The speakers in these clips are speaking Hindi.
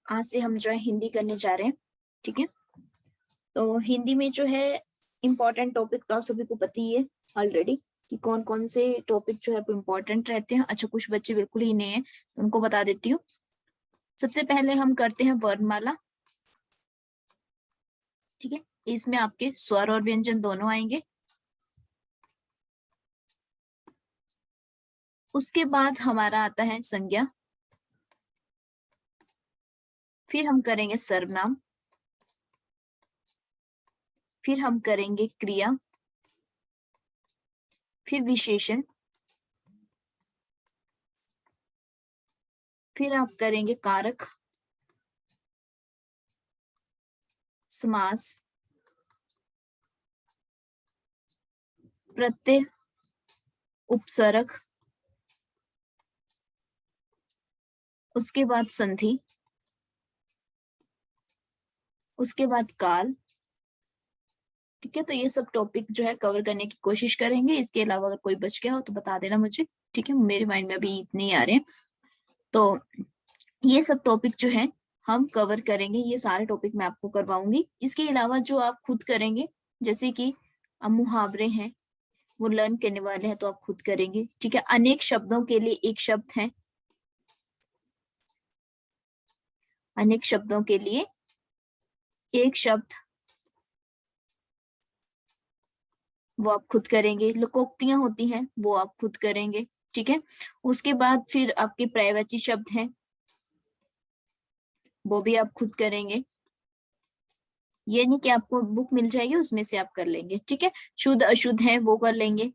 आज से हम जो है हिंदी करने जा रहे हैं। ठीक है, तो हिंदी में जो है इम्पोर्टेंट टॉपिक तो आप सभी को पता ही है ऑलरेडी कि कौन कौन से टॉपिक जो है इम्पोर्टेंट रहते हैं। अच्छा, कुछ बच्चे बिल्कुल ही नए हैं तो उनको बता देती हूँ। सबसे पहले हम करते हैं वर्णमाला। ठीक है, इसमें आपके स्वर और व्यंजन दोनों आएंगे। उसके बाद हमारा आता है संज्ञा, फिर हम करेंगे सर्वनाम, फिर हम करेंगे क्रिया, फिर विशेषण, फिर आप करेंगे कारक, समास, प्रत्यय, उपसर्ग, उसके बाद संधि, उसके बाद काल। ठीक है, तो ये सब टॉपिक जो है कवर करने की कोशिश करेंगे। इसके अलावा अगर कोई बच गया हो तो बता देना मुझे। ठीक है, मेरे माइंड में अभी इतने ही आ रहे हैं। तो ये सब टॉपिक जो है हम कवर करेंगे, ये सारे टॉपिक मैं आपको करवाऊंगी। इसके अलावा जो आप खुद करेंगे, जैसे कि मुहावरे हैं वो लर्न करने वाले हैं तो आप खुद करेंगे। ठीक है, अनेक शब्दों के लिए एक शब्द है, अनेक शब्दों के लिए एक शब्द, वो आप खुद करेंगे। लोकोक्तियां होती हैं वो आप खुद करेंगे। ठीक है, उसके बाद फिर आपके पर्यायवाची शब्द हैं वो भी आप खुद करेंगे। ये नहीं कि आपको बुक मिल जाएगी उसमें से आप कर लेंगे। ठीक है, शुद्ध अशुद्ध है वो कर लेंगे।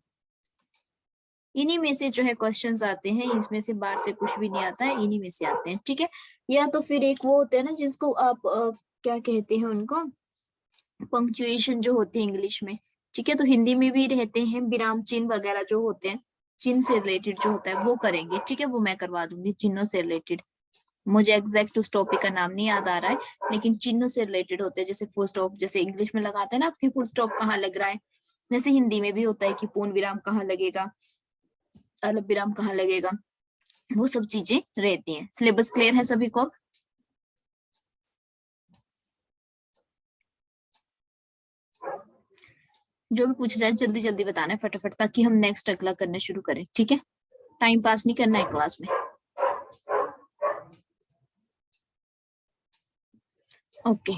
इन्हीं में से जो है क्वेश्चंस आते हैं, इसमें से बाहर से कुछ भी नहीं आता है, इन्हीं में से आते हैं। ठीक है, या तो फिर एक वो होते हैं ना जिसको आप क्या कहते हैं उनको, पंक्चुएशन जो होते हैं इंग्लिश में। ठीक है, तो हिंदी में भी रहते हैं विराम चिन्ह वगैरह जो होते हैं, चिन्ह से रिलेटेड जो होता है वो करेंगे। ठीक है, वो मैं करवा दूंगी चिन्हों से रिलेटेड। मुझे एग्जैक्ट उस टॉपिक का नाम नहीं याद आ रहा है, लेकिन चिन्हों से रिलेटेड होते हैं। जैसे फुल स्टॉप, जैसे इंग्लिश में लगाते हैं ना आपकी फुल स्टॉप कहाँ लग रहा है, वैसे हिंदी में भी होता है कि पूर्ण विराम कहाँ लगेगा, अल्प विराम कहाँ लगेगा, वो सब चीजें रहती हैं। सिलेबस क्लियर है सभी को? जो भी पूछा जाए जल्दी जल्दी बताना है फटाफट, ताकि हम नेक्स्ट अगला करना शुरू करें। ठीक है, टाइम पास नहीं करना है क्लास में। ओके,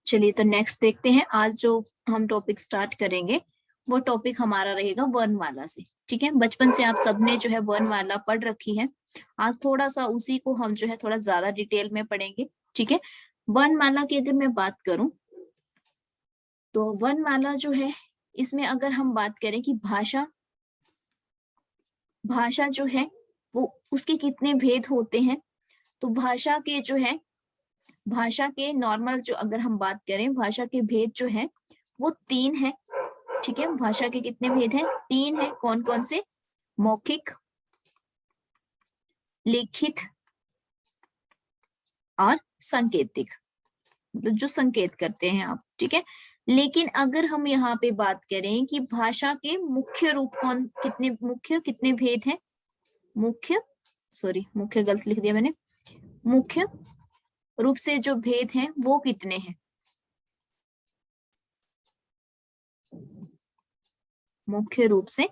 चलिए तो नेक्स्ट देखते हैं। आज जो हम टॉपिक स्टार्ट करेंगे वो टॉपिक हमारा रहेगा वर्णमाला से। ठीक है, बचपन से आप सबने जो है वर्णमाला पढ़ रखी है, आज थोड़ा सा उसी को हम जो है थोड़ा ज्यादा डिटेल में पढ़ेंगे। ठीक है, वर्णमाला की अगर मैं बात करूं तो वर्णमाला जो है, इसमें अगर हम बात करें कि भाषा, भाषा जो है वो उसके कितने भेद होते हैं, तो भाषा के जो है, भाषा के नॉर्मल जो अगर हम बात करें, भाषा के भेद जो है वो तीन है। ठीक है, भाषा के कितने भेद हैं? तीन है। कौन कौन से? मौखिक, लिखित और सांकेतिक, मतलब जो संकेत करते हैं आप। ठीक है, लेकिन अगर हम यहाँ पे बात करें कि भाषा के मुख्य रूप कौन, कितने मुख्य, कितने भेद हैं, मुख्य, सॉरी मुख्य गलत लिख दिया मैंने, मुख्य रूप से जो भेद हैं वो कितने हैं? मुख्य रूप से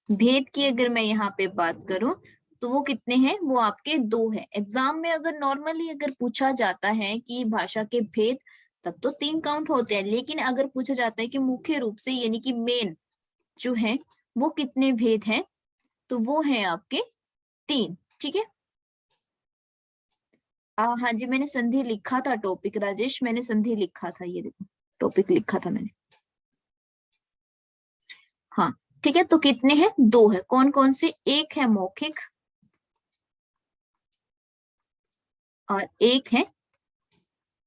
भेद की अगर मैं यहाँ पे बात करूं तो वो कितने हैं? वो आपके दो हैं। एग्जाम में अगर नॉर्मली अगर पूछा जाता है कि भाषा के भेद, तब तो तीन काउंट होते हैं, लेकिन अगर पूछा जाता है कि मुख्य रूप से यानी कि मेन जो है वो कितने भेद हैं, तो वो है आपके तीन। ठीक है, हाँ जी, मैंने संधि लिखा था टॉपिक, राजेश मैंने संधि लिखा था, ये देखो टॉपिक लिखा था मैंने। हाँ, ठीक है, तो कितने हैं? दो है। कौन कौन से? एक है मौखिक और एक है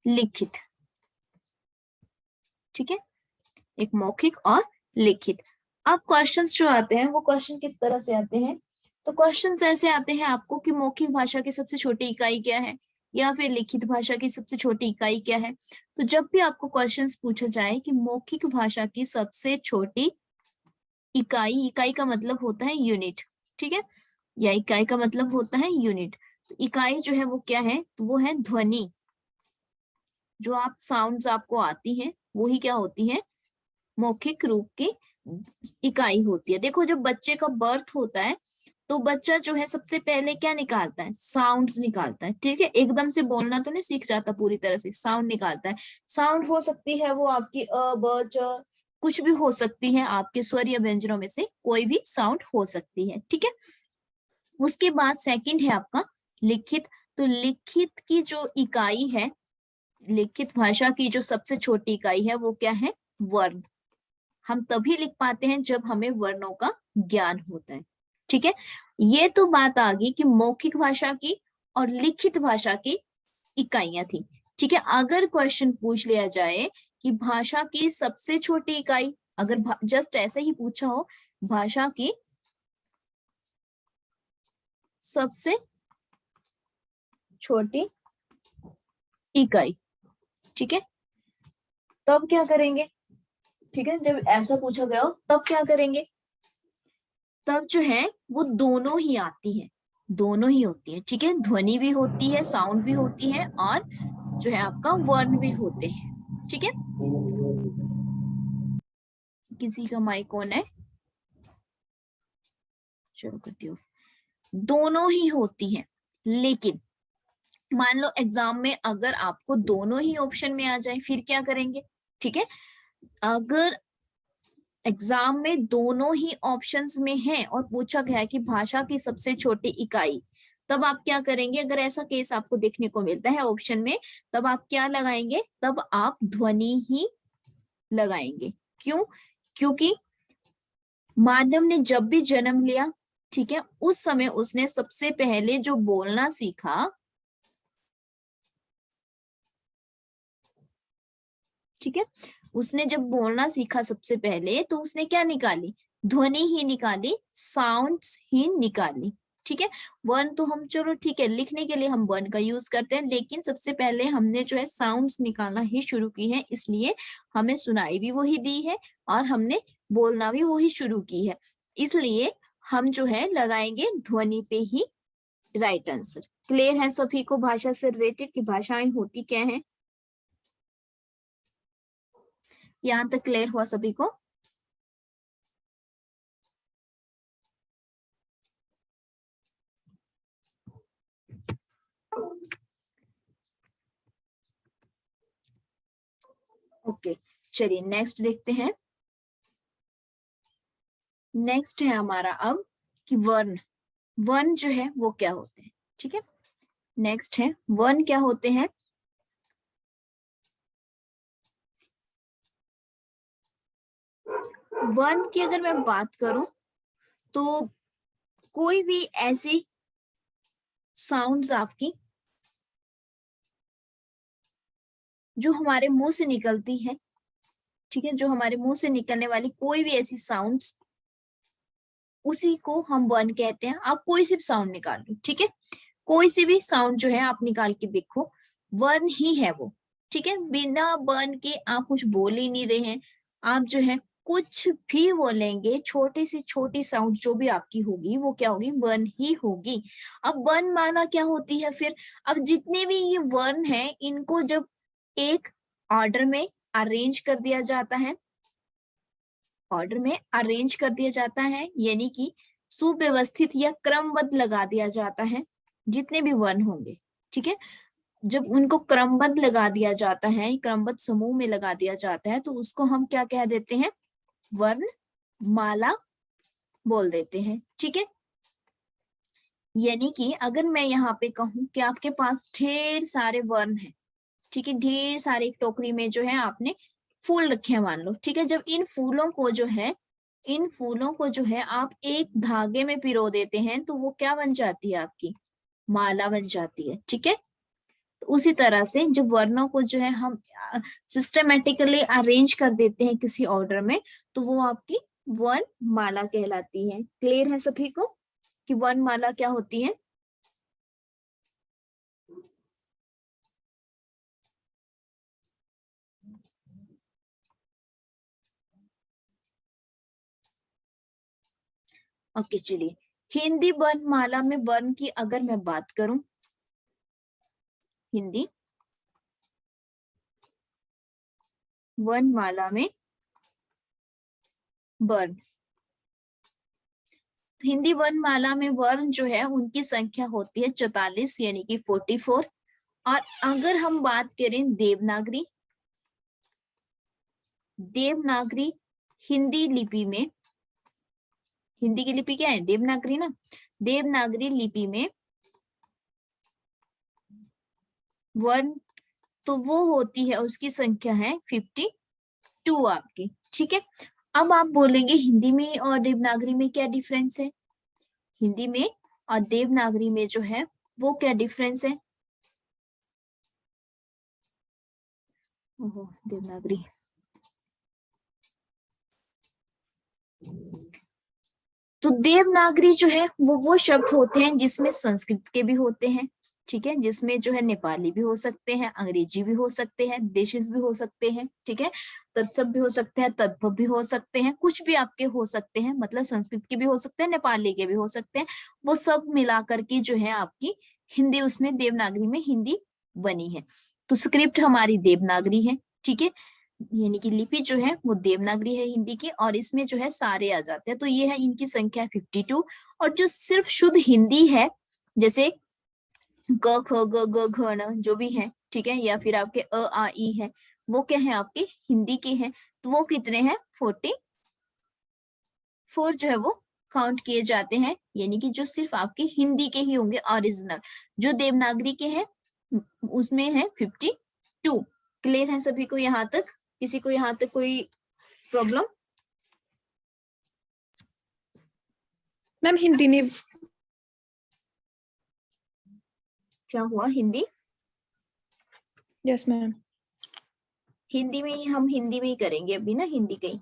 लिखित। ठीक है, एक मौखिक और लिखित। अब क्वेश्चंस जो आते हैं वो क्वेश्चन किस तरह से आते हैं, तो क्वेश्चंस ऐसे आते हैं आपको कि मौखिक भाषा की सबसे छोटी इकाई क्या है, या फिर लिखित भाषा की सबसे छोटी इकाई क्या है। तो जब भी आपको क्वेश्चंस पूछा जाए कि मौखिक भाषा की सबसे छोटी इकाई, इकाई का मतलब होता है यूनिट, ठीक है, या इकाई का मतलब होता है यूनिट, तो इकाई जो है वो क्या है, तो वो है ध्वनि। जो आप साउंड्स आपको आती हैं वही क्या होती है, मौखिक रूप की इकाई होती है। देखो जब बच्चे का बर्थ होता है तो बच्चा जो है सबसे पहले क्या निकालता है, साउंड्स निकालता है। ठीक है, एकदम से बोलना तो नहीं सीख जाता पूरी तरह से, साउंड निकालता है। साउंड हो सकती है वो आपकी अ ब च, कुछ भी हो सकती है, आपके स्वर या व्यंजनों में से कोई भी साउंड हो सकती है। ठीक है, उसके बाद सेकंड है आपका लिखित। तो लिखित की जो इकाई है, लिखित भाषा की जो सबसे छोटी इकाई है वो क्या है, वर्ण। हम तभी लिख पाते हैं जब हमें वर्णों का ज्ञान होता है। ठीक है, ये तो बात आ गई कि मौखिक भाषा की और लिखित भाषा की इकाइयां थी। ठीक है, अगर क्वेश्चन पूछ लिया जाए कि भाषा की सबसे छोटी इकाई, अगर जस्ट ऐसे ही पूछा हो भाषा की सबसे छोटी इकाई, ठीक है, तब क्या करेंगे। ठीक है, जब ऐसा पूछा गया हो तब क्या करेंगे, तब जो है वो दोनों ही आती है, दोनों ही होती है। ठीक है, ध्वनि भी होती है, साउंड भी होती है, और जो है आपका वर्ण भी होते हैं। ठीक है, किसी का माइक ऑन है, चलो करती हूँ। दोनों ही होती है, लेकिन मान लो एग्जाम में अगर आपको दोनों ही ऑप्शन में आ जाए फिर क्या करेंगे। ठीक है, अगर एग्जाम में दोनों ही ऑप्शंस में है और पूछा गया है कि भाषा की सबसे छोटी इकाई, तब आप क्या करेंगे। अगर ऐसा केस आपको देखने को मिलता है ऑप्शन में, तब आप क्या लगाएंगे, तब आप ध्वनि ही लगाएंगे। क्यों, क्योंकि मानव ने जब भी जन्म लिया, ठीक है, उस समय उसने सबसे पहले जो बोलना सीखा, ठीक है, उसने जब बोलना सीखा सबसे पहले तो उसने क्या निकाली, ध्वनि ही निकाली, साउंड्स ही निकाली। ठीक है, वन तो हम चलो ठीक है लिखने के लिए हम वन का यूज करते हैं, लेकिन सबसे पहले हमने जो है साउंड्स निकालना ही शुरू की है, इसलिए हमें सुनाई भी वही दी है और हमने बोलना भी वही शुरू की है, इसलिए हम जो है लगाएंगे ध्वनि पे ही राइट आंसर। क्लियर है सभी को भाषा से रिलेटेड की भाषाएं होती क्या है, यहाँ तक क्लियर हुआ सभी को। ओके, चलिए नेक्स्ट देखते हैं। नेक्स्ट है हमारा अब कि वर्ण, वर्ण जो है वो क्या होते हैं। ठीक है, नेक्स्ट है वर्ण क्या होते हैं। वर्ण की अगर मैं बात करूं तो कोई भी ऐसी साउंड्स आपकी जो हमारे मुंह से निकलती है, ठीक है, जो हमारे मुंह से निकलने वाली कोई भी ऐसी साउंड्स, उसी को हम वर्ण कहते हैं। आप कोई सी भी साउंड निकाल लो, ठीक है, कोई सी भी साउंड जो है आप निकाल के देखो, वर्ण ही है वो। ठीक है, बिना वर्ण के आप कुछ बोल ही नहीं रहे हैं, आप जो है कुछ भी बोलेंगे, छोटी सी छोटी साउंड जो भी आपकी होगी वो क्या होगी, वर्ण ही होगी। अब वर्णमाला क्या होती है फिर, अब जितने भी ये वर्ण हैं इनको जब एक ऑर्डर में अरेंज कर दिया जाता है, ऑर्डर में अरेंज कर दिया जाता है, यानी कि सुव्यवस्थित या क्रमबद्ध लगा दिया जाता है जितने भी वर्ण होंगे। ठीक है, जब उनको क्रमबद्ध लगा दिया जाता है, क्रमबद्ध समूह में लगा दिया जाता है, तो उसको हम क्या कह देते हैं, वर्ण माला बोल देते हैं। ठीक है, यानी कि अगर मैं यहाँ पे कहूँ कि आपके पास ढेर सारे वर्ण हैं, ठीक है, ढेर सारे एक टोकरी में जो है आपने फूल रखे हैं मान लो, ठीक है, जब इन फूलों को जो है, इन फूलों को जो है आप एक धागे में पिरो देते हैं तो वो क्या बन जाती है, आपकी माला बन जाती है। ठीक है, तो उसी तरह से जब वर्णों को जो है हम सिस्टमेटिकली अरेंज कर देते हैं किसी ऑर्डर में, तो वो आपकी वर्ण माला कहलाती है। क्लियर है सभी को कि वर्ण माला क्या होती है। ओके, चलिए हिंदी वर्णमाला में वर्ण की अगर मैं बात करूं, हिंदी वर्णमाला में वर्ण। हिंदी वर्णमाला में वर्ण जो है उनकी संख्या होती है 44 यानी कि 44। और अगर हम बात करें देवनागरी, देवनागरी हिंदी लिपि में, हिंदी की लिपि क्या है? देवनागरी ना। देवनागरी लिपि में वर्ण तो वो होती है, उसकी संख्या है 52 आपकी। ठीक है, अब आप बोलेंगे हिंदी में और देवनागरी में क्या डिफरेंस है? हिंदी में और देवनागरी में जो है वो क्या डिफरेंस है? ओहो, देवनागरी, तो देवनागरी जो है वो शब्द होते हैं जिसमें संस्कृत के भी होते हैं, ठीक है, जिसमें जो है नेपाली भी हो सकते हैं, अंग्रेजी भी हो सकते हैं, देशिज भी हो सकते हैं, ठीक है, तत्सम भी हो सकते हैं, तद्भव भी हो सकते हैं, कुछ भी आपके हो सकते हैं, मतलब संस्कृत के भी हो सकते हैं, नेपाली के भी हो सकते हैं, वो सब मिला करके जो है आपकी हिंदी, उसमें देवनागरी में हिंदी बनी है। तो स्क्रिप्ट हमारी देवनागरी है, ठीक है, यानी कि लिपि जो है वो देवनागरी है हिंदी की, और इसमें जो है सारे आ जाते हैं। तो ये है, इनकी संख्या 52। और जो सिर्फ शुद्ध हिंदी है, जैसे क ख ग घ घ न जो भी है, ठीक है, या फिर आपके अ आ ई है, वो क्या है? आपके हिंदी के हैं। तो वो कितने हैं? 44 जो है वो काउंट किए जाते हैं, यानी कि जो सिर्फ आपके हिंदी के ही होंगे ओरिजिनल। जो देवनागरी के हैं उसमें है 52। क्लियर है सभी को यहाँ तक? किसी को यहाँ तक कोई प्रॉब्लम? मैम हिंदी ने क्या हुआ? हिंदी? Yes ma'am. हिंदी में ही, हम हिंदी में ही करेंगे अभी ना, हिंदी का ही,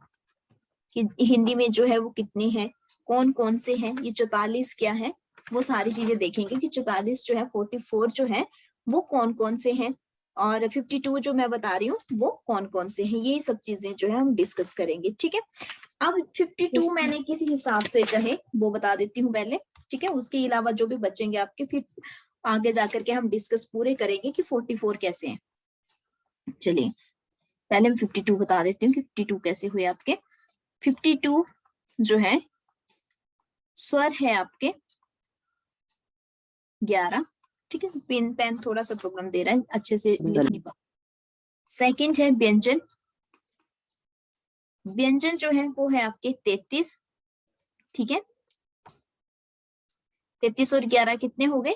कि हिंदी में जो है वो कितने हैं, कौन कौन से हैं, ये 44 क्या है, वो सारी चीजें देखेंगे कि 44 जो है, 44 जो है वो कौन कौन से हैं, और 52 जो मैं बता रही हूँ वो कौन कौन से हैं, यही सब चीजें जो है हम डिस्कस करेंगे। ठीक है, अब 52 मैंने किस हिसाब से कहे वो बता देती हूँ पहले, ठीक है, उसके अलावा जो भी बचेंगे आपके फिर आगे जाकर के हम डिस्कस पूरे करेंगे कि 44 कैसे हैं। चलिए पहले मैं 52 बता देती हूँ कि 52 कैसे हुए आपके। 52 जो है स्वर है आपके 11, ठीक है, पेन पेन थोड़ा सा प्रॉब्लम दे रहा है, अच्छे से लिख नहीं पा। सेकंड है व्यंजन, व्यंजन जो है वो है आपके 33, ठीक है, 33 और 11 कितने हो गए?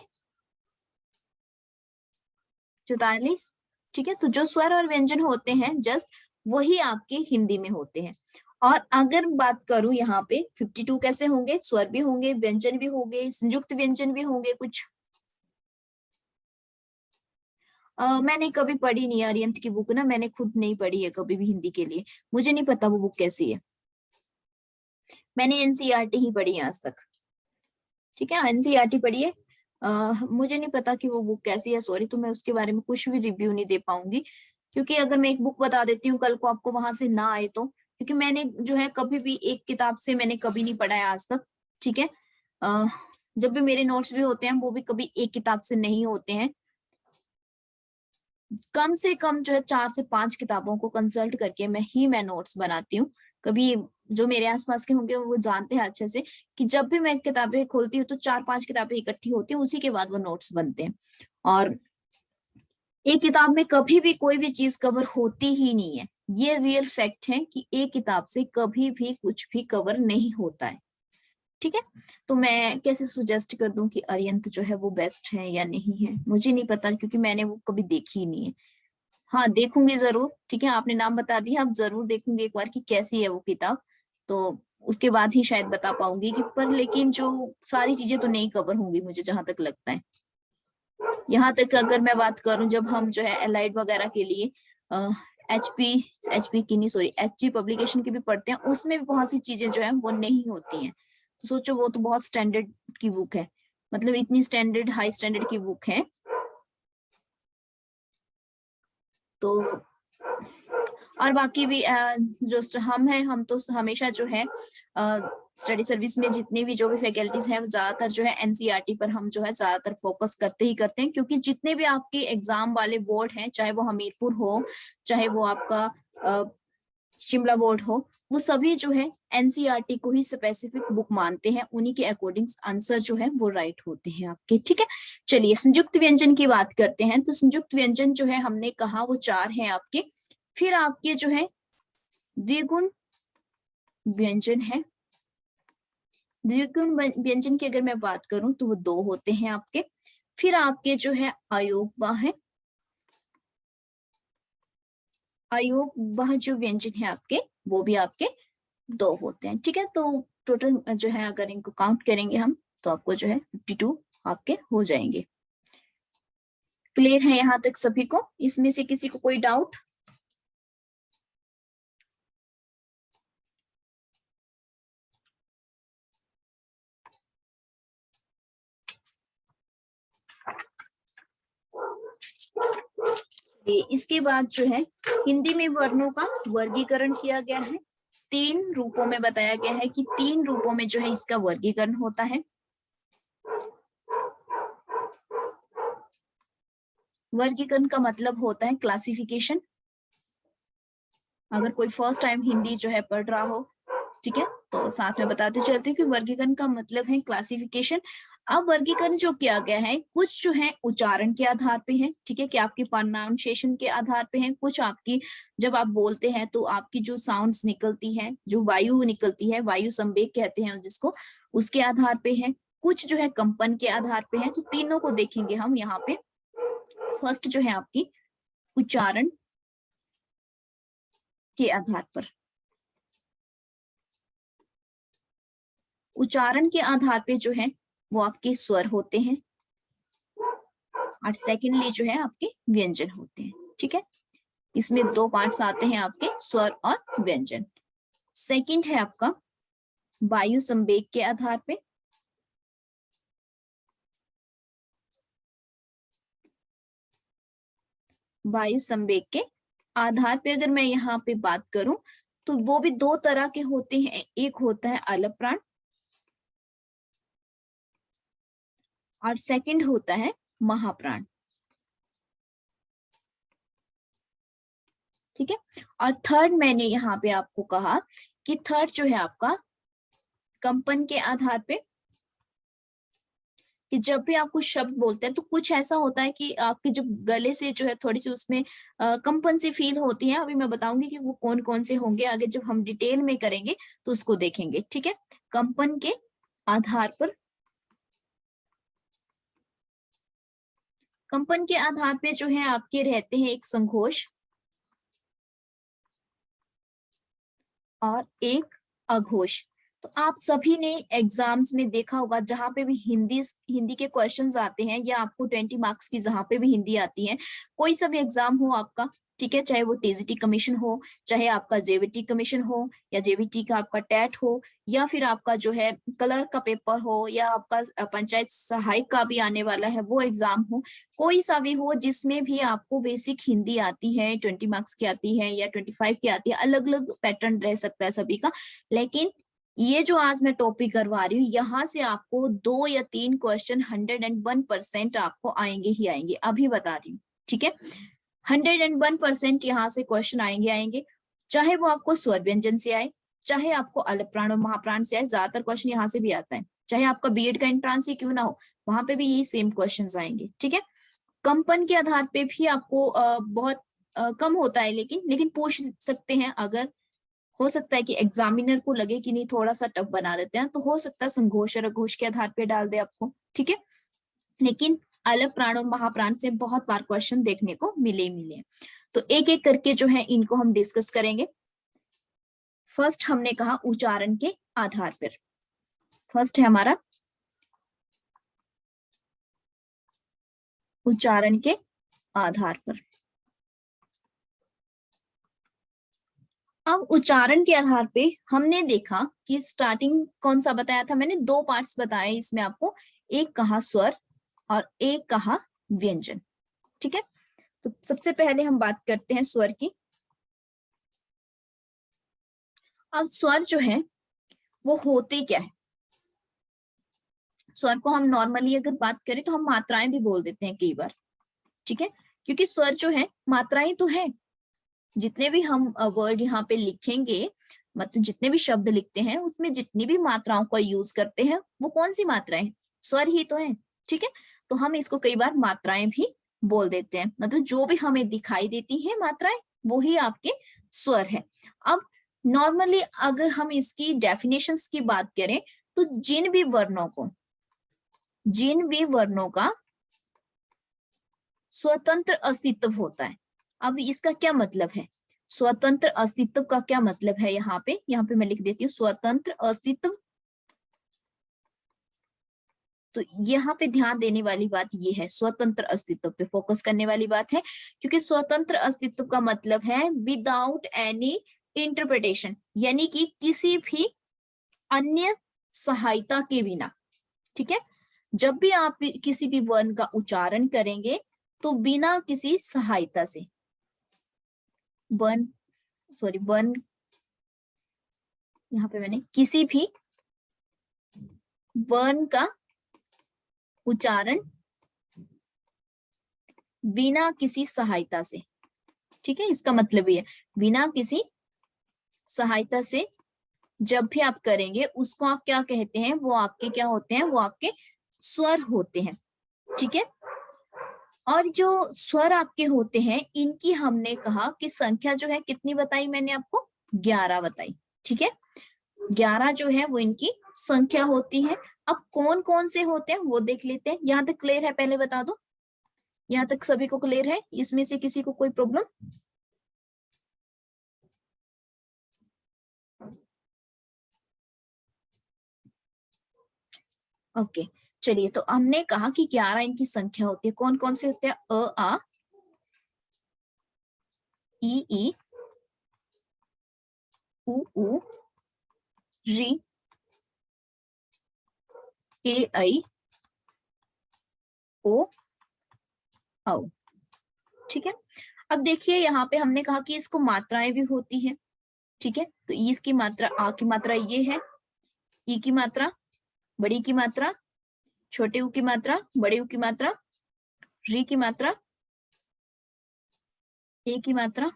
44, ठीक है। तो जो स्वर और व्यंजन होते हैं जस्ट वही आपके हिंदी में होते हैं। और अगर बात करूं यहाँ पे 52 कैसे होंगे? स्वर भी होंगे, व्यंजन भी होंगे, संयुक्त व्यंजन भी होंगे कुछ। मैंने कभी पढ़ी नहीं अरिहंत की बुक ना, मैंने खुद नहीं पढ़ी है कभी भी हिंदी के लिए, मुझे नहीं पता वो बुक कैसी है, मैंने एनसीईआरटी ही पढ़ी है आज तक, ठीक है, एनसीईआरटी पढ़ी है। मुझे नहीं पता कि वो बुक कैसी है, सॉरी, तो मैं उसके बारे में कुछ भी रिव्यू नहीं दे पाऊंगी, क्योंकि अगर मैं एक बुक बता देती हूँ कल को आपको वहां से ना आए तो, क्योंकि मैंने जो है कभी भी एक किताब से मैंने कभी नहीं पढ़ा है आज तक, ठीक है। जब भी मेरे नोट्स भी होते हैं वो भी कभी एक किताब से नहीं होते हैं, कम से कम जो है 4 से 5 किताबों को कंसल्ट करके मैं नोट्स बनाती हूँ। कभी जो मेरे आसपास के होंगे वो जानते हैं अच्छे से कि जब भी मैं किताबें खोलती हूँ तो 4-5 किताबें इकट्ठी होती हैं, उसी के बाद वो नोट्स बनते हैं। और एक किताब में कभी भी कोई भी चीज कवर होती ही नहीं है, ये रियल फैक्ट है कि एक किताब से कभी भी कुछ भी कवर नहीं होता है, ठीक है। तो मैं कैसे सुजेस्ट कर दूं कि अरिहंत जो है वो बेस्ट है या नहीं है, मुझे नहीं पता, क्योंकि मैंने वो कभी देखी ही नहीं है। हाँ देखूंगी जरूर, ठीक है, आपने नाम बता दिया, अब जरूर देखूंगी एक बार कि कैसी है वो किताब, तो उसके बाद ही शायद बता पाऊंगी कि, पर लेकिन जो सारी चीजें तो नहीं कवर होंगी मुझे जहां तक लगता है। यहाँ तक अगर मैं बात करूं, जब हम जो है एलाइड वगैरह के लिए एचपी एचपी की नहीं, सॉरी, एचजी पब्लिकेशन की भी पढ़ते हैं, उसमें भी बहुत सी चीजें जो है वो नहीं होती हैं। तो सोचो वो तो बहुत स्टैंडर्ड की बुक है, मतलब इतनी स्टैंडर्ड, हाई स्टैंडर्ड की बुक है। तो और बाकी भी जो हम हैं, हम तो हमेशा जो है स्टडी सर्विस में जितने भी जो भी फैकल्टीज हैं, ज्यादातर जो है एनसीईआरटी पर हम जो है ज्यादातर फोकस करते ही करते हैं, क्योंकि जितने भी आपके एग्जाम वाले बोर्ड हैं, चाहे वो हमीरपुर हो, चाहे वो आपका शिमला बोर्ड हो, वो सभी जो है एनसीईआरटी को ही स्पेसिफिक बुक मानते हैं, उन्हीं के अकॉर्डिंग आंसर जो है वो राइट होते हैं आपके। ठीक है, चलिए संयुक्त व्यंजन की बात करते हैं। तो संयुक्त व्यंजन जो है हमने कहा वो 4 हैं आपके। फिर आपके जो है द्विगुण व्यंजन है। द्विगुण व्यंजन की अगर मैं बात करूं तो वो 2 होते हैं आपके। फिर आपके जो है अयोगवा है, अयोगवा जो व्यंजन है आपके वो भी आपके 2 होते हैं। ठीक है, तो टोटल जो है अगर इनको काउंट करेंगे हम तो आपको जो है 52 आपके हो जाएंगे। क्लियर है यहाँ तक सभी को? इसमें से किसी को कोई डाउट? इसके बाद जो है हिंदी में वर्णों का वर्गीकरण किया गया है। 3 रूपों में बताया गया है कि 3 रूपों में जो है इसका वर्गीकरण होता है। वर्गीकरण का मतलब होता है क्लासिफिकेशन। अगर कोई फर्स्ट टाइम हिंदी जो है पढ़ रहा हो, ठीक है, तो साथ में बताते चलते हैं कि वर्गीकरण का मतलब है क्लासिफिकेशन। अब वर्गीकरण जो किया गया है कुछ जो है उच्चारण के आधार पे है, ठीक है, कि आपकी प्रोनाउंसिएशन के आधार पे है, कुछ आपकी जब आप बोलते हैं तो आपकी जो साउंड्स निकलती है, जो वायु निकलती है, वायु संवेग कहते हैं जिसको, उसके आधार पे है, कुछ जो है कंपन के आधार पे है। तो तीनों को देखेंगे हम यहाँ पे। फर्स्ट जो है आपकी उच्चारण के आधार पर, उच्चारण के आधार पे जो है वो आपके स्वर होते हैं, और सेकेंडली जो है आपके व्यंजन होते हैं। ठीक है, इसमें 2 पार्ट्स आते हैं आपके, स्वर और व्यंजन। सेकंड है आपका वायु संवेग के आधार पे, वायु संवेग के आधार पे अगर मैं यहाँ पे बात करूं तो वो भी 2 तरह के होते हैं। एक होता है अलप प्राण और सेकंड होता है महाप्राण। ठीक है, और थर्ड मैंने यहाँ पे आपको कहा कि थर्ड जो है आपका कंपन के आधार पे, कि जब भी आप कुछ शब्द बोलते हैं तो कुछ ऐसा होता है कि आपके जब गले से जो है थोड़ी सी उसमें कंपन सी फील होती है। अभी मैं बताऊंगी कि वो कौन कौन से होंगे, आगे जब हम डिटेल में करेंगे तो उसको देखेंगे। ठीक है, कंपन के आधार पर, कंपन के आधार पे जो है आपके रहते हैं एक संघोष और एक अघोष। तो आप सभी ने एग्जाम्स में देखा होगा जहां पे भी हिंदी के क्वेश्चंस आते हैं, या आपको 20 मार्क्स की जहां पे भी हिंदी आती है, कोई सा भी एग्जाम हो आपका, ठीक है, चाहे वो टीजीटी कमीशन हो, चाहे आपका जेवीटी कमीशन हो, या जेवीटी का आपका टेट हो, या फिर आपका जो है कलर का पेपर हो, या आपका पंचायत सहायक का भी आने वाला है वो एग्जाम हो, कोई सा भी हो जिसमें भी आपको बेसिक हिंदी आती है, 20 मार्क्स की आती है या 25 की आती है, अलग अलग पैटर्न रह सकता है सभी का। लेकिन ये जो आज मैं टॉपिक करवा रही हूँ, यहाँ से आपको 2 या 3 क्वेश्चन 101% आपको आएंगे ही आएंगे, अभी बता रही हूँ। ठीक है, 101% यहाँ से क्वेश्चन आएंगे। चाहे वो आपको स्वर व्यंजन से आए, चाहे आपको अलप प्राण और महाप्राण से आए, ज्यादातर क्वेश्चन यहाँ से भी आता है। चाहे आपका बीएड का एंट्रांस ही क्यों ना हो, वहां पे भी यही सेम क्वेश्चन आएंगे। ठीक है, कंपन के आधार पे भी आपको बहुत कम होता है, लेकिन पूछ सकते हैं। अगर हो सकता है कि एग्जामिनर को लगे कि नहीं थोड़ा सा टफ बना देते हैं, तो हो सकता है संघोष और अघोष के आधार पे डाल दे आपको। ठीक है, लेकिन अलग प्राण और महाप्राण से बहुत बार क्वेश्चन देखने को मिले। तो एक एक करके जो है इनको हम डिस्कस करेंगे। फर्स्ट हमने कहा उच्चारण के आधार पर, फर्स्ट है हमारा उच्चारण के आधार पर। अब उच्चारण के आधार पे हमने देखा कि स्टार्टिंग कौन सा बताया था मैंने, 2 पार्ट्स बताए इसमें आपको, एक कहा स्वर और एक कहा व्यंजन। ठीक है, तो सबसे पहले हम बात करते हैं स्वर की। अब स्वर जो है वो होते क्या है? स्वर को हम नॉर्मली अगर बात करें तो हम मात्राएं भी बोल देते हैं कई बार। ठीक है, क्योंकि स्वर जो है मात्राएं तो है, जितने भी हम वर्ड यहाँ पे लिखेंगे, मतलब जितने भी शब्द लिखते हैं उसमें जितनी भी मात्राओं का यूज करते हैं वो कौन सी मात्राएं, स्वर ही तो है। ठीक है, तो हम इसको कई बार मात्राएं भी बोल देते हैं, मतलब जो भी हमें दिखाई देती है मात्राएं वो ही आपके स्वर है। अब नॉर्मली अगर हम इसकी डेफिनेशंस की बात करें तो जिन भी वर्णों का स्वतंत्र अस्तित्व होता है। अब इसका क्या मतलब है, स्वतंत्र अस्तित्व का क्या मतलब है, यहाँ पे मैं लिख देती हूँ स्वतंत्र अस्तित्व। तो यहाँ पे ध्यान देने वाली बात ये है, स्वतंत्र अस्तित्व पे फोकस करने वाली बात है, क्योंकि स्वतंत्र अस्तित्व का मतलब है विदाउट एनी इंटरप्रिटेशन, यानी कि किसी भी अन्य सहायता के बिना। ठीक है, जब भी आप किसी भी वर्ण का उच्चारण करेंगे तो बिना किसी सहायता से, वर्ण यहाँ पे मैंने किसी भी वर्ण का उच्चारण बिना किसी सहायता से। ठीक है, इसका मतलब ये है बिना किसी सहायता से जब भी आप करेंगे उसको आप क्या कहते हैं, वो आपके क्या होते हैं, वो आपके स्वर होते हैं। ठीक है, और जो स्वर आपके होते हैं इनकी हमने कहा कि संख्या जो है कितनी बताई मैंने आपको, 11 बताई। ठीक है, 11 जो है वो इनकी संख्या होती है। अब कौन कौन से होते हैं वो देख लेते हैं। यहाँ तक क्लियर है, पहले बता दो, यहाँ तक सभी को क्लियर है, इसमें से किसी को कोई प्रॉब्लम? ओके, चलिए, तो हमने कहा कि 11 इनकी संख्या होती है। कौन कौन से होते हैं, अ आ, ई उ री ए ऐ ओ औ। ठीक है, अब देखिए यहाँ पे हमने कहा कि इसको मात्राएं भी होती हैं। ठीक है, तो ई की मात्रा, आ की मात्रा ये है, ई की मात्रा, बड़ी की मात्रा, छोटे ऊ की मात्रा, बड़े ऊ की मात्रा, री की मात्रा, ए की मात्रा।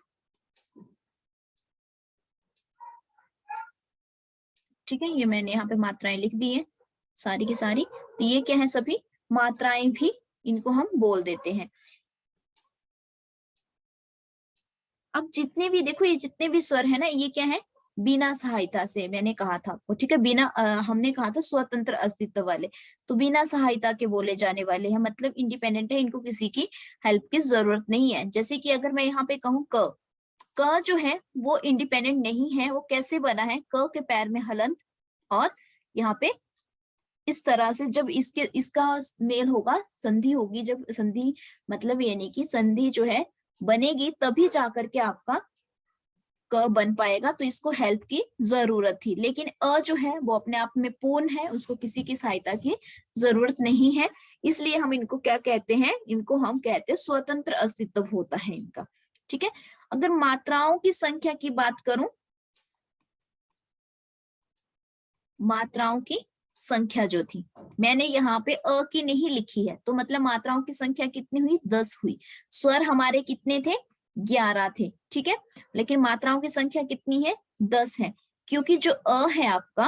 ठीक है, ये मैंने यहाँ पे मात्राएं लिख दी है सारी की सारी। तो ये क्या है, सभी मात्राएं भी इनको हम बोल देते हैं। अब जितने भी देखो, ये जितने भी स्वर है ना, ये क्या है, बिना सहायता से, मैंने कहा था आपको। ठीक है, बिना हमने कहा था स्वतंत्र अस्तित्व वाले, तो बिना सहायता के बोले जाने वाले हैं, मतलब इंडिपेंडेंट है, इनको किसी की हेल्प की जरूरत नहीं है। जैसे कि अगर मैं यहाँ पे कहूँ क जो है वो इंडिपेंडेंट नहीं है, वो कैसे बना है, क के पैर में हलंत, और यहाँ पे इस तरह से जब इसका मेल होगा, संधि होगी, जब संधि मतलब यानी कि संधि जो है बनेगी तभी जाकर के आपका क बन पाएगा, तो इसको हेल्प की जरूरत थी। लेकिन अ जो है वो अपने आप में पूर्ण है, उसको किसी की सहायता की जरूरत नहीं है, इसलिए हम इनको क्या कहते हैं, इनको हम कहते हैं स्वतंत्र अस्तित्व होता है इनका। ठीक है, अगर मात्राओं की संख्या की बात करूं, मात्राओं की संख्या जो थी, मैंने यहाँ पे अ की नहीं लिखी है, तो मतलब मात्राओं की संख्या कितनी हुई, 10 हुई। स्वर हमारे कितने थे, 11 थे। ठीक है, लेकिन मात्राओं की संख्या कितनी है, 10 है, क्योंकि जो अ है आपका,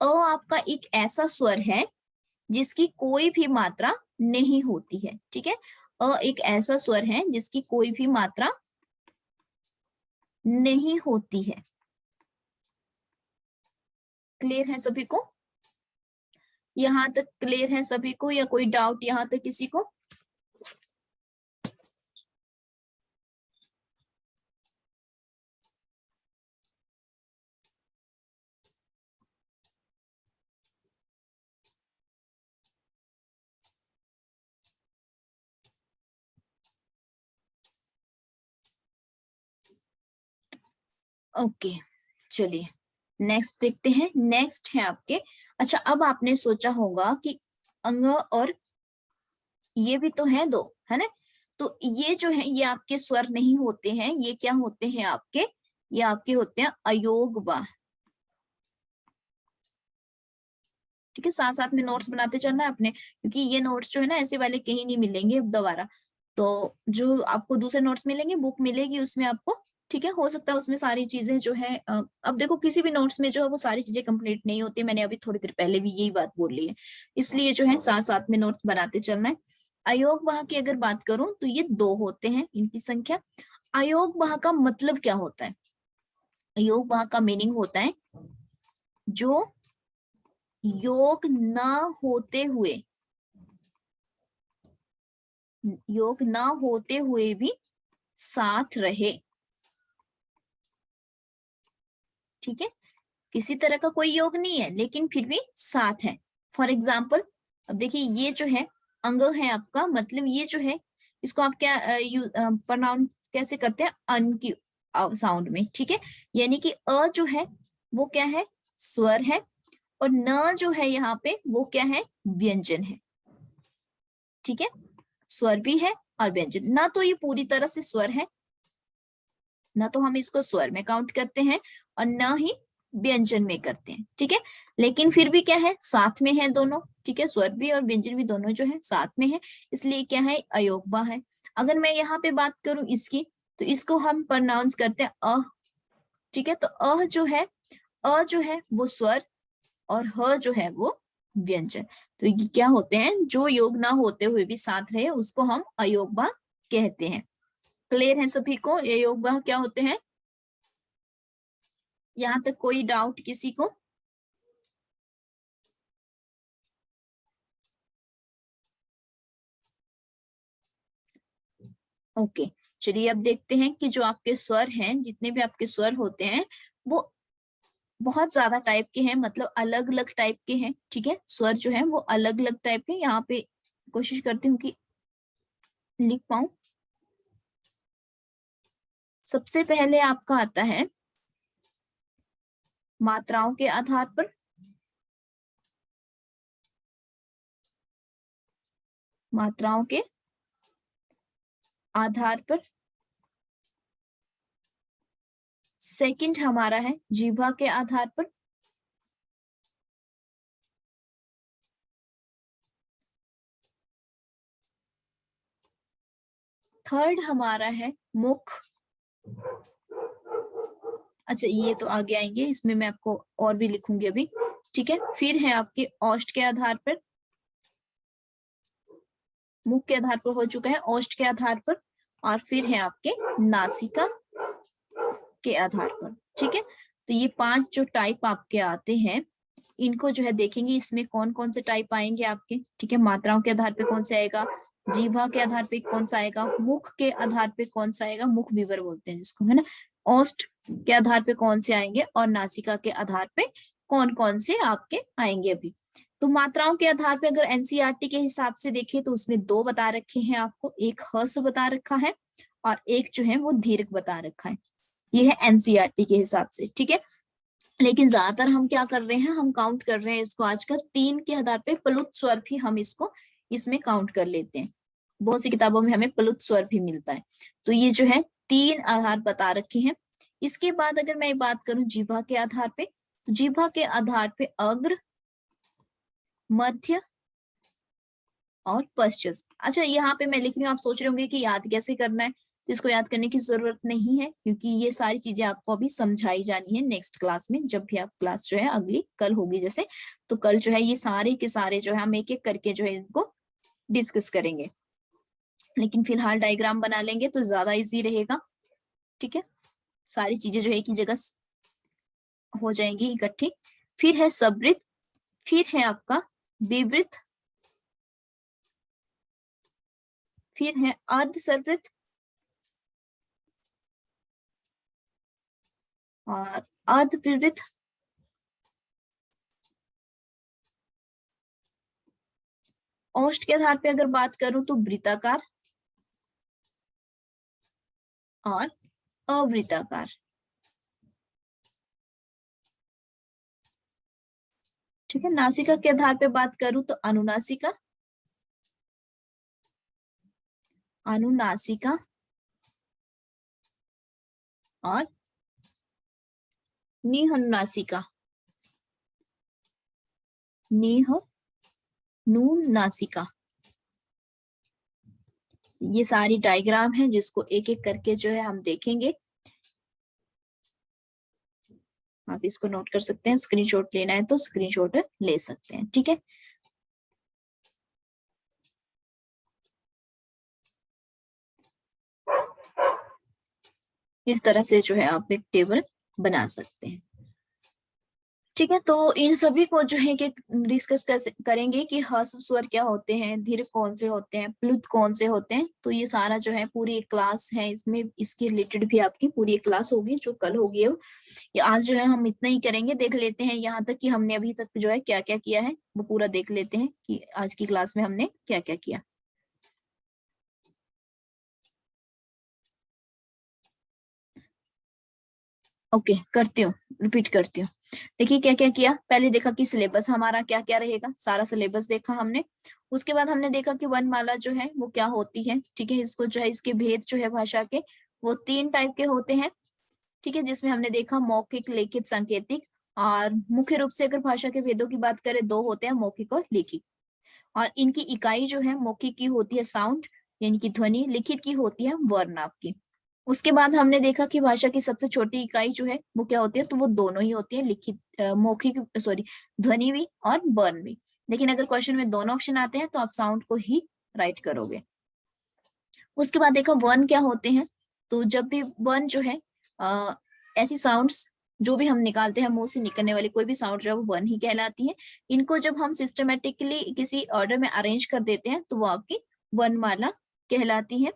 अ आपका एक ऐसा स्वर है जिसकी कोई भी मात्रा नहीं होती है। ठीक है, अ एक ऐसा स्वर है जिसकी कोई भी मात्रा नहीं होती है। क्लियर है सभी को, यहाँ तक क्लियर है सभी को, या कोई डाउट यहाँ तक किसी को? ओके, चलिए नेक्स्ट देखते हैं। नेक्स्ट है आपके, अच्छा अब आपने सोचा होगा कि अंग और ये भी तो है दो, है ना, तो ये जो है ये आपके स्वर नहीं होते हैं, ये क्या होते हैं आपके, ये आपके होते हैं अयोग वाह। ठीक है, साथ साथ में नोट्स बनाते चलना है अपने, क्योंकि ये नोट्स जो है ना ऐसे वाले कहीं नहीं मिलेंगे अब दोबारा। तो जो आपको दूसरे नोट्स मिलेंगे, बुक मिलेगी उसमें आपको, ठीक है, हो सकता है उसमें सारी चीजें जो है अब देखो किसी भी नोट्स में जो है वो सारी चीजें कंप्लीट नहीं होती, मैंने अभी थोड़ी देर पहले भी यही बात बोल ली है, इसलिए जो है साथ साथ में नोट्स बनाते चलना है। अयोग वाह की अगर बात करूं तो ये 2 होते हैं इनकी संख्या। अयोग वाह का मतलब क्या होता है? अयोग वाह का मीनिंग होता है जो योग ना होते हुए, योग ना होते हुए भी साथ रहे, ठीक है, किसी तरह का कोई योग नहीं है लेकिन फिर भी साथ है। फॉर एग्जाम्पल अब देखिए ये जो है अंग है आपका, मतलब ये जो है इसको आप क्या प्रोनाउंस कैसे करते हैं, अन की साउंड में, ठीक है, यानी कि अ जो है वो क्या है, स्वर है, और न जो है यहाँ पे वो क्या है, व्यंजन है, ठीक है, स्वर भी है और व्यंजन। ना तो ये पूरी तरह से स्वर है, ना तो हम इसको स्वर में काउंट करते हैं और ना ही व्यंजन में करते हैं, ठीक है, लेकिन फिर भी क्या है, साथ में है दोनों, ठीक है, स्वर भी और व्यंजन भी दोनों जो है साथ में है, इसलिए क्या है, अयोगवा है। अगर मैं यहाँ पे बात करूं इसकी, तो इसको हम प्रोनाउंस करते हैं अ, ठीक है, तो अ जो है वो स्वर और ह जो है वो व्यंजन। तो ये क्या होते हैं, जो योग ना होते हुए भी साथ रहे उसको हम अयोगवा कहते हैं। क्लियर है सभी को ये अयोगवा क्या होते हैं? यहाँ तक कोई डाउट किसी को? ओके, चलिए अब देखते हैं कि जो आपके स्वर हैं, जितने भी आपके स्वर होते हैं वो बहुत ज्यादा टाइप के हैं, मतलब अलग अलग टाइप के हैं, ठीक है, स्वर जो है वो अलग अलग टाइप के। यहाँ पे कोशिश करती हूँ कि लिख पाऊं। सबसे पहले आपका आता है मात्राओं के आधार पर, मात्राओं के आधार पर। सेकंड हमारा है जीवा के आधार पर। थर्ड हमारा है मुख। अच्छा ये तो आगे आएंगे, इसमें मैं आपको और भी लिखूंगी अभी, ठीक है। फिर है आपके ओष्ठ के आधार पर, मुख के आधार पर हो चुका है, ओष्ठ के आधार पर, और फिर है आपके नासिका के आधार पर, ठीक है। तो ये 5 जो टाइप आपके आते हैं इनको जो है देखेंगे, इसमें कौन कौन से टाइप आएंगे आपके, ठीक है, मात्राओं के आधार पे कौन सा आएगा, जीवा के आधार पे कौन सा आएगा, मुख के आधार पे कौन सा आएगा, मुख विवर बोलते हैं जिसको, है ना, ओष्ठ के आधार पे कौन से आएंगे, और नासिका के आधार पे कौन कौन से आपके आएंगे अभी। तो मात्राओं के आधार पे अगर एनसीईआरटी के हिसाब से देखें तो उसमें 2 बता रखे हैं आपको, एक हर्ष बता रखा है और एक जो है वो दीर्घ बता रखा है, ये है एनसीईआरटी के हिसाब से, ठीक है। लेकिन ज्यादातर हम क्या कर रहे हैं, हम काउंट कर रहे हैं इसको आजकल 3 के आधार पे, प्लुत स्वर भी हम इसको इसमें काउंट कर लेते हैं, बहुत सी किताबों में हमें प्लुत स्वर भी मिलता है। तो ये जो है 3 आधार बता रखे हैं। इसके बाद अगर मैं बात करूं जीवा के आधार पे, तो जीवा के आधार पे अग्र, मध्य और पश्चिम। अच्छा यहाँ पे मैं लिख रही हूँ, आप सोच रहे होंगे कि याद कैसे करना है, तो इसको याद करने की जरूरत नहीं है, क्योंकि ये सारी चीजें आपको अभी समझाई जानी है नेक्स्ट क्लास में, जब भी आप क्लास जो है अगली कल होगी जैसे, तो कल जो है ये सारे के सारे जो है हम एक एक करके जो है इनको डिस्कस करेंगे। लेकिन फिलहाल डायग्राम बना लेंगे तो ज्यादा इजी रहेगा, ठीक है, सारी चीजें जो है एक ही जगह हो जाएंगी इकट्ठी। फिर है सबृत, फिर है आपका विवृत, फिर है अर्ध सर्वृत और अर्ध विवृत, ओष्ठ के आधार पे अगर बात करूं तो वृत्ताकार और अवृत्ताकार, ठीक है। नासिका के आधार पे बात करूं तो अनुनासिका, अनुनासिका और निहनुनासिका, निहनुनासिका, ये सारी डायग्राम है जिसको एक एक करके जो है हम देखेंगे। आप इसको नोट कर सकते हैं, स्क्रीनशॉट लेना है तो स्क्रीनशॉट ले सकते हैं, ठीक है। इस तरह से जो है आप एक टेबल बना सकते हैं, ठीक है। तो इन सभी को जो है कि डिस्कस करेंगे कि ह्रस्व स्वर क्या होते हैं, दीर्घ कौन से होते हैं, प्लुत कौन से होते हैं। तो ये सारा जो है पूरी एक क्लास है, इसमें इसके रिलेटेड भी आपकी पूरी एक क्लास होगी जो कल होगी। अब ये आज जो है हम इतना ही करेंगे, देख लेते हैं यहाँ तक कि हमने अभी तक जो है क्या क्या किया है, वो पूरा देख लेते हैं कि आज की क्लास में हमने क्या क्या किया। ओके, करती हूँ, रिपीट करती हूँ। देखिए क्या क्या किया। पहले देखा कि सिलेबस हमारा क्या क्या रहेगा, सारा सिलेबस देखा हमने। उसके बाद हमने देखा कि वर्णमाला जो है वो क्या होती है, ठीक है। इसको जो है, इसके भेद जो है भाषा के, वो 3 टाइप के होते हैं, ठीक है। जिसमें हमने देखा मौखिक, लिखित, सांकेतिक। और मुख्य रूप से अगर भाषा के भेदों की बात करें, 2 होते हैं, मौखिक और लिखित। और इनकी इकाई जो है, मौखिक की होती है साउंड यानी कि ध्वनि, लिखित की होती है वर्ण आपकी। उसके बाद हमने देखा कि भाषा की सबसे छोटी इकाई जो है वो क्या होती है, तो वो दोनों ही होती है, लिखित मौखिक सॉरी ध्वनि भी और वर्ण भी। लेकिन अगर क्वेश्चन में दोनों ऑप्शन आते हैं तो आप साउंड को ही राइट करोगे। उसके बाद देखा वर्ण क्या होते हैं। तो जब भी वर्ण जो है ऐसी साउंड्स जो भी हम निकालते हैं, मुंह से निकलने वाली कोई भी साउंड जो है वो वर्ण ही कहलाती है। इनको जब हम सिस्टमेटिकली किसी ऑर्डर में अरेंज कर देते हैं तो वो आपकी वर्णमाला कहलाती है।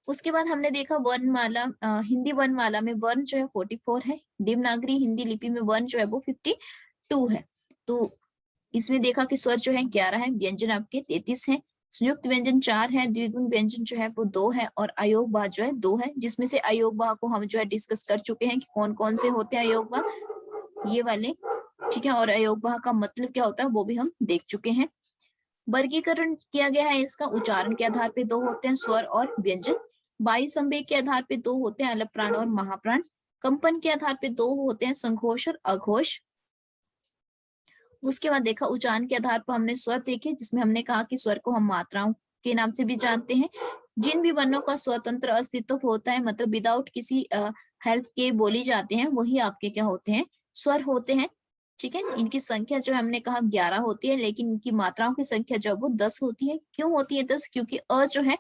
उसके बाद हमने देखा वर्णमाला, हिंदी वर्णमाला में वर्ण जो है 44 है, देवनागरी हिंदी लिपि में वर्ण जो है वो 52 है। तो इसमें देखा कि स्वर जो है 11 है, व्यंजन आपके 33 है, संयुक्त व्यंजन 4 है, द्विगुण व्यंजन जो है वो 2 है, और अयोग वाह जो है 2 है। जिसमें से अयोग वाह को हम जो है डिस्कस कर चुके हैं कि कौन कौन से होते हैं अयोग वाह, ये वाले, ठीक है। और अयोग वाह का मतलब क्या होता है वो भी हम देख चुके हैं। वर्गीकरण किया गया है इसका, उच्चारण के आधार पे 2 होते हैं, स्वर और व्यंजन। वायु संवेग के आधार पे 2 होते हैं, अलप प्राण और महाप्राण। कंपन के आधार पे 2 होते हैं, संघोष और अघोष। उसके बाद देखा उच्चारण के आधार पर हमने स्वर देखे, जिसमें हमने कहा कि स्वर को हम मात्राओं के नाम से भी जानते हैं। जिन भी वर्णों का स्वतंत्र अस्तित्व होता है, मतलब विदाउट किसी हेल्प के बोली जाते हैं, वही आपके क्या होते हैं, स्वर होते हैं, ठीक है। इनकी संख्या जो हमने कहा 11 होती है, लेकिन इनकी मात्राओं की संख्या जो वो 10 होती है। क्यों होती है 10? क्योंकि अ जो है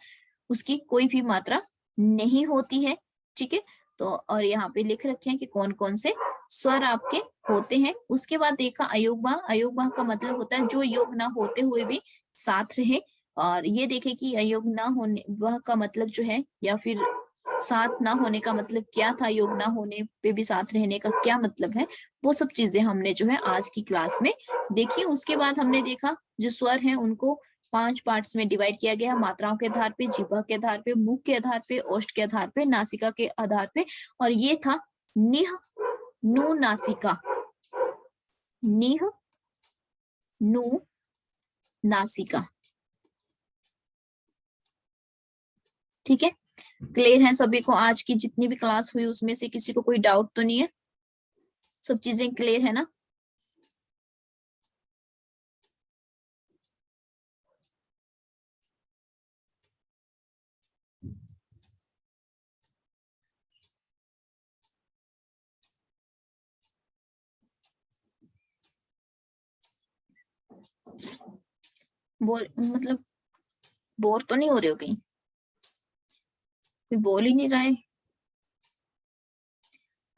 उसकी कोई भी मात्रा नहीं होती है, ठीक है। तो और यहाँ पे लिख रखे हैं कि कौन कौन से स्वर आपके होते हैं। उसके बाद देखा अयोगवाह। अयोगवाह का मतलब होता है जो योग ना होते हुए भी साथ रहे। और ये देखे कि अयोग ना होने वह का मतलब जो है, या फिर साथ ना होने का मतलब क्या था, योग ना होने पे भी साथ रहने का क्या मतलब है, वो सब चीजें हमने जो है आज की क्लास में देखी। उसके बाद हमने देखा जो स्वर हैं उनको 5 पार्ट्स में डिवाइड किया गया, मात्राओं के आधार पे, जिह्वा के आधार पे, मुख के आधार पे, ओष्ठ के आधार पे, नासिका के आधार पे। और ये था निह, नु, नासिका, निह, नु, नासिका, ठीक है। क्लियर है सभी को? आज की जितनी भी क्लास हुई उसमें से किसी को कोई डाउट तो नहीं है? सब चीजें क्लियर है ना? बोल मतलब बोर तो नहीं हो रहे हो कहीं? कोई बोल ही नहीं रहा है।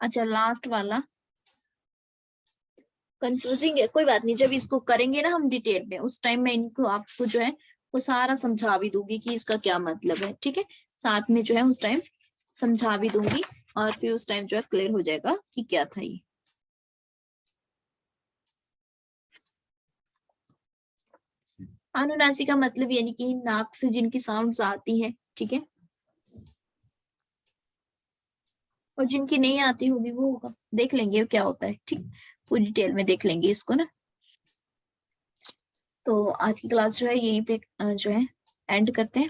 अच्छा, लास्ट वाला कंफ्यूजिंग है, कोई बात नहीं, जब इसको करेंगे ना हम डिटेल में, उस टाइम में इनको आपको जो है वो सारा समझा भी दूंगी कि इसका क्या मतलब है, ठीक है। साथ में जो है उस टाइम समझा भी दूंगी, और फिर उस टाइम जो है क्लियर हो जाएगा कि क्या था ये। अनुनासिक का मतलब यानी कि नाक से जिनकी साउंड्स आती है, ठीक है। और जिनकी नहीं आती होगी वो होगा, देख लेंगे क्या होता है, ठीक। पूरी डिटेल में देख लेंगे इसको ना। तो आज की क्लास जो है यहीं पे जो है एंड करते हैं।